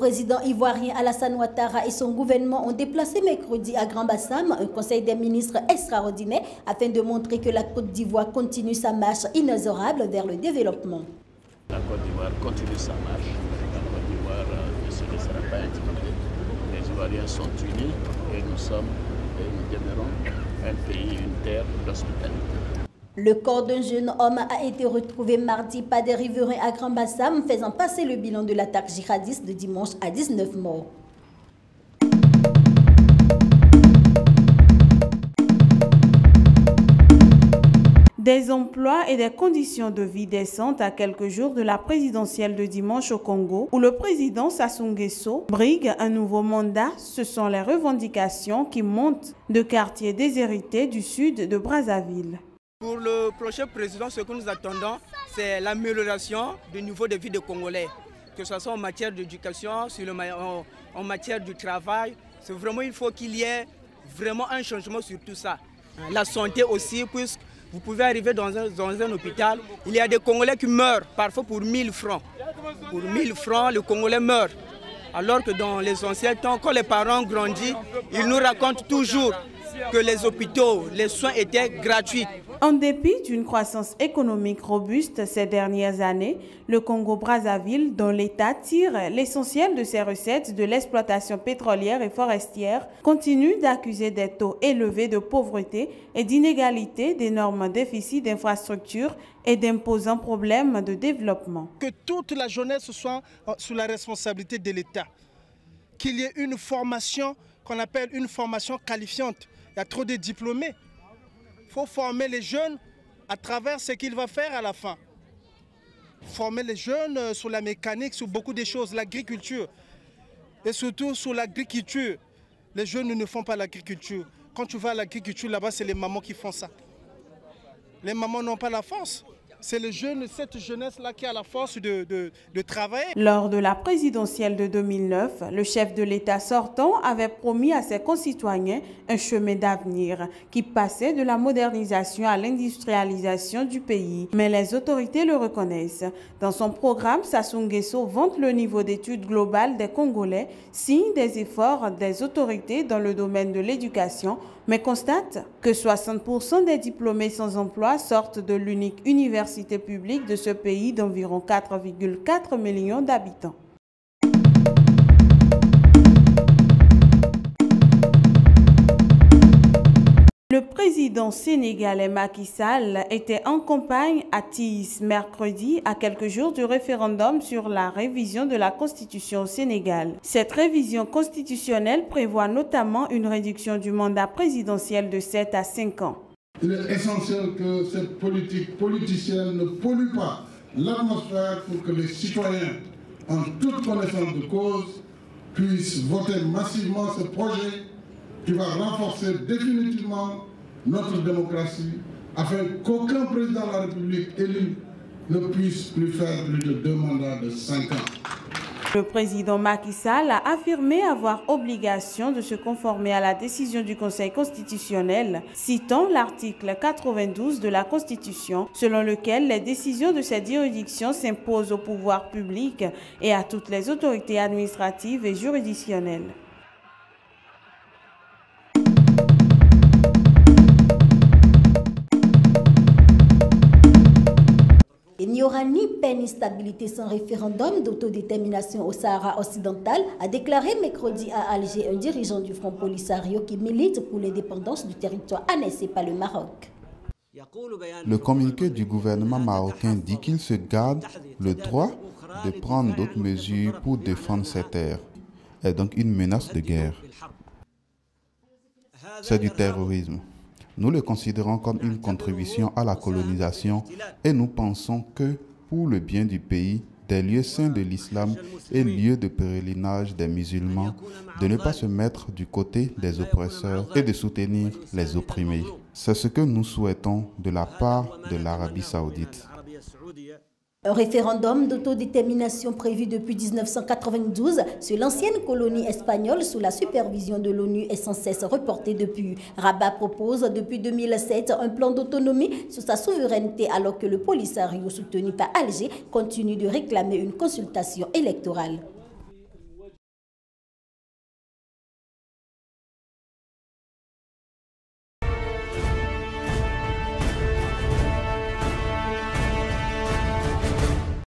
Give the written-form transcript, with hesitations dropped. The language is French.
président ivoirien Alassane Ouattara et son gouvernement ont déplacé mercredi à Grand-Bassam un conseil des ministres extraordinaire afin de montrer que la Côte d'Ivoire continue sa marche inexorable vers le développement. La Côte d'Ivoire continue sa marche. La Côte d'Ivoire ne se laissera pas intimider. Les Ivoiriens sont unis et nous demeurons un pays, une terre d'hospitalité. Le corps d'un jeune homme a été retrouvé mardi par des riverains à Grand-Bassam, faisant passer le bilan de l'attaque djihadiste de dimanche à 19 morts. Des emplois et des conditions de vie décentes à quelques jours de la présidentielle de dimanche au Congo, où le président Sassou Nguesso brigue un nouveau mandat, ce sont les revendications qui montent de quartiers déshérités du sud de Brazzaville. Pour le prochain président, ce que nous attendons, c'est l'amélioration du niveau de vie des Congolais, que ce soit en matière d'éducation, en matière du travail. C'est vraiment, il faut qu'il y ait vraiment un changement sur tout ça. La santé aussi, puisque vous pouvez arriver dans un hôpital, il y a des Congolais qui meurent, parfois pour 1000 francs. Pour 1000 francs, le Congolais meurt. Alors que dans les anciens temps, quand les parents grandissent, ils nous racontent toujours que les hôpitaux, les soins étaient gratuits. En dépit d'une croissance économique robuste ces dernières années, le Congo-Brazzaville, dont l'État tire l'essentiel de ses recettes de l'exploitation pétrolière et forestière, continue d'accuser des taux élevés de pauvreté et d'inégalité, d'énormes déficits d'infrastructures et d'imposants problèmes de développement. Que toute la jeunesse soit sous la responsabilité de l'État. Qu'il y ait une formation qu'on appelle une formation qualifiante. Il y a trop de diplômés. Il faut former les jeunes à travers ce qu'ils vont faire à la fin. Former les jeunes sur la mécanique, sur beaucoup de choses, l'agriculture. Et surtout sur l'agriculture. Les jeunes ne font pas l'agriculture. Quand tu vas à l'agriculture, là-bas, c'est les mamans qui font ça. Les mamans n'ont pas la force. C'est cette jeunesse-là qui a la force de travailler. Lors de la présidentielle de 2009, le chef de l'État sortant avait promis à ses concitoyens un chemin d'avenir qui passait de la modernisation à l'industrialisation du pays. Mais les autorités le reconnaissent. Dans son programme, Sassou Nguesso vante le niveau d'études globales des Congolais, signe des efforts des autorités dans le domaine de l'éducation, mais constate que 60% des diplômés sans emploi sortent de l'unique université publique de ce pays d'environ 4,4 millions d'habitants. Le président sénégalais Macky Sall était en campagne à Tis mercredi, à quelques jours du référendum sur la révision de la Constitution au Sénégal. Cette révision constitutionnelle prévoit notamment une réduction du mandat présidentiel de 7 à 5 ans. Il est essentiel que cette politique politicienne ne pollue pas l'atmosphère pour que les citoyens, en toute connaissance de cause, puissent voter massivement ce projet qui va renforcer définitivement notre démocratie afin qu'aucun président de la République élu ne puisse plus faire plus de 2 mandats de 5 ans. Le président Macky Sall a affirmé avoir obligation de se conformer à la décision du Conseil constitutionnel, citant l'article 92 de la Constitution, selon lequel les décisions de cette juridiction s'imposent au pouvoir public et à toutes les autorités administratives et juridictionnelles. Il n'y aura ni paix ni stabilité sans référendum d'autodétermination au Sahara occidental, a déclaré mercredi à Alger un dirigeant du Front Polisario qui milite pour l'indépendance du territoire annexé par le Maroc. Le communiqué du gouvernement marocain dit qu'il se garde le droit de prendre d'autres mesures pour défendre ses terres. C'est donc une menace de guerre. C'est du terrorisme. Nous le considérons comme une contribution à la colonisation et nous pensons que, pour le bien du pays, des lieux saints de l'islam et lieux de pèlerinage des musulmans, de ne pas se mettre du côté des oppresseurs et de soutenir les opprimés. C'est ce que nous souhaitons de la part de l'Arabie saoudite. Un référendum d'autodétermination prévu depuis 1992 sur l'ancienne colonie espagnole sous la supervision de l'ONU est sans cesse reporté depuis. Rabat propose depuis 2007 un plan d'autonomie sur sa souveraineté alors que le Polisario soutenu par Alger continue de réclamer une consultation électorale.